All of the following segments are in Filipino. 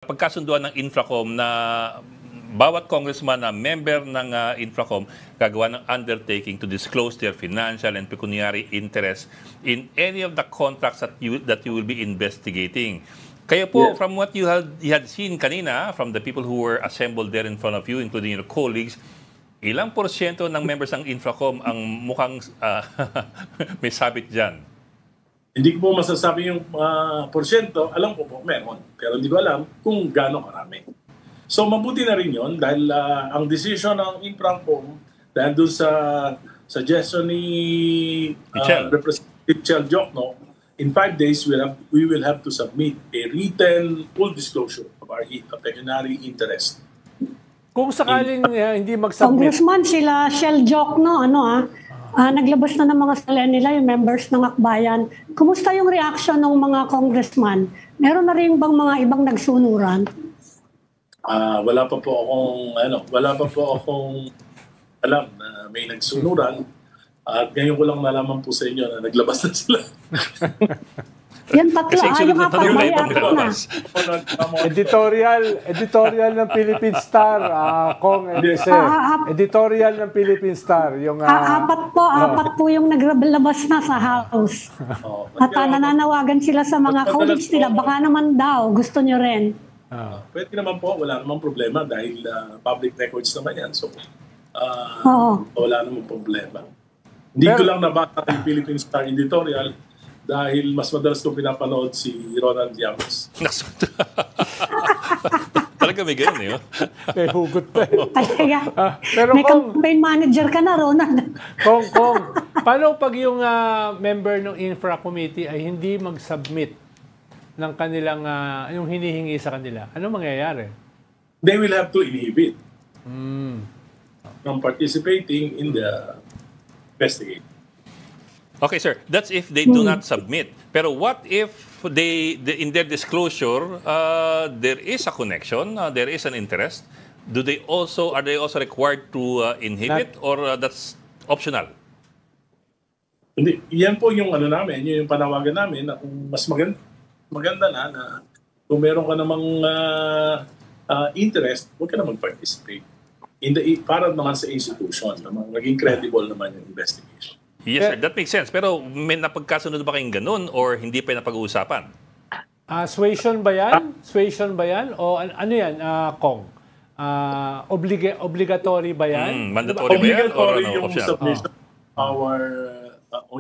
Pagkasunduan ng Infracom na bawat congressman na member ng Infracom gagawa ng undertaking to disclose their financial and pecuniary interest in any of the contracts that you will be investigating. Kaya po, from what you had seen kanina, from the people who were assembled there in front of you, including your colleagues, ilang porsyento ng members ng Infracom ang mukhang may sabit dyan? Hindi ko po masasabi yung porsyento. Alam ko po, meron. Pero hindi ko alam kung gaano karami. So mabuti na rin yun dahil ang decision ng Infracom dahil doon sa suggestion ni Representative Chel Jokno, in 5 days we will have to submit a written full disclosure of our pecuniary interest. Kung sakaling hindi mag-submit. Congressman, sila Chel Jokno, naglabas na ng mga sala nila, yung members ng Akbayan. Kumusta yung reaction ng mga congressman? Meron na rin bang mga ibang nagsunuran? Wala pa po akong alam na may nagsunuran. At ngayon ko lang nalaman po sa inyo na naglabas na sila. Yan tatlo, yung apat na react na. Editorial ng Philippine Star, Kong editorial ng Philippine Star. Yung, apat po yung naglabas na sa House. At nananawagan sila sa mga colleagues nila, baka naman daw, gusto nyo rin. Pwede naman po, wala namang problema dahil public records naman yan. So, wala namang problema. Hindi ko lang nabasa yung Philippine Star editorial dahil mas madalas ko pinapanood si Ronald Llamas. Talaga may ganyan, may hugot pa. Pero may campaign manager ka na, Ronald. Kong, paano pag yung member ng Infra Committee ay hindi mag-submit ng kanilang, yung hinihingi sa kanila? Ano mangyayari? They will have to inhibit from participating in the investigation. Okay, sir. That's if they do not submit. Pero what if in their disclosure, there is a connection, there is an interest? Are they also required to inhibit or that's optional? Hindi. Yan po yung namin, yung panawagan namin na kung mas maganda na kung meron ka namang interest, huwag ka na mag-participate. Para naman sa institution, maging credible naman yung investigation. Yes, sir. That makes sense. Pero may napagkasunod ba kayong ganun or hindi pa napag-uusapan? Suasion ba yan? Suasion ba yan? O ano yan, Kong? Obligatory ba yan? Mandatory ba yan? Obligatory yung submission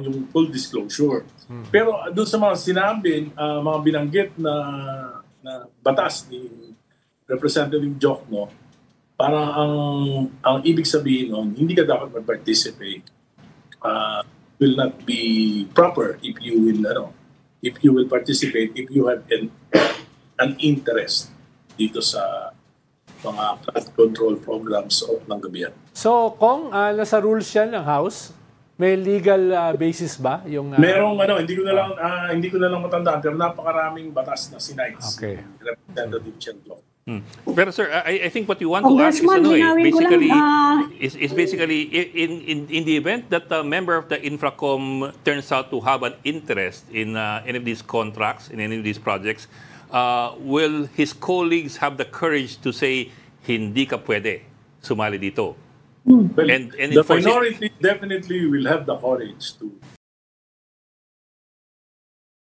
yung full disclosure. Pero doon sa mga sinabi, mga binanggit na batas ni Representative Jokno, parang ang ibig sabihin nun, hindi ka dapat mag-participate. Will not be proper if you will participate, if you have an interest dito sa mga flood control programs ng gobyerno. So, Kong, nasa rules yan ng House? May legal basis ba? Yung, merong hindi ko na lang matandaan, pero napakaraming batas na sinites. Okay. Representative Chendlo. Pero sir, I think what you want to ask is basically in the event that a member of the Infracom turns out to have an interest in any of these contracts, in any of these projects, will his colleagues have the courage to say, hindi ka pwede sumali dito? Well, the minority definitely will have the courage to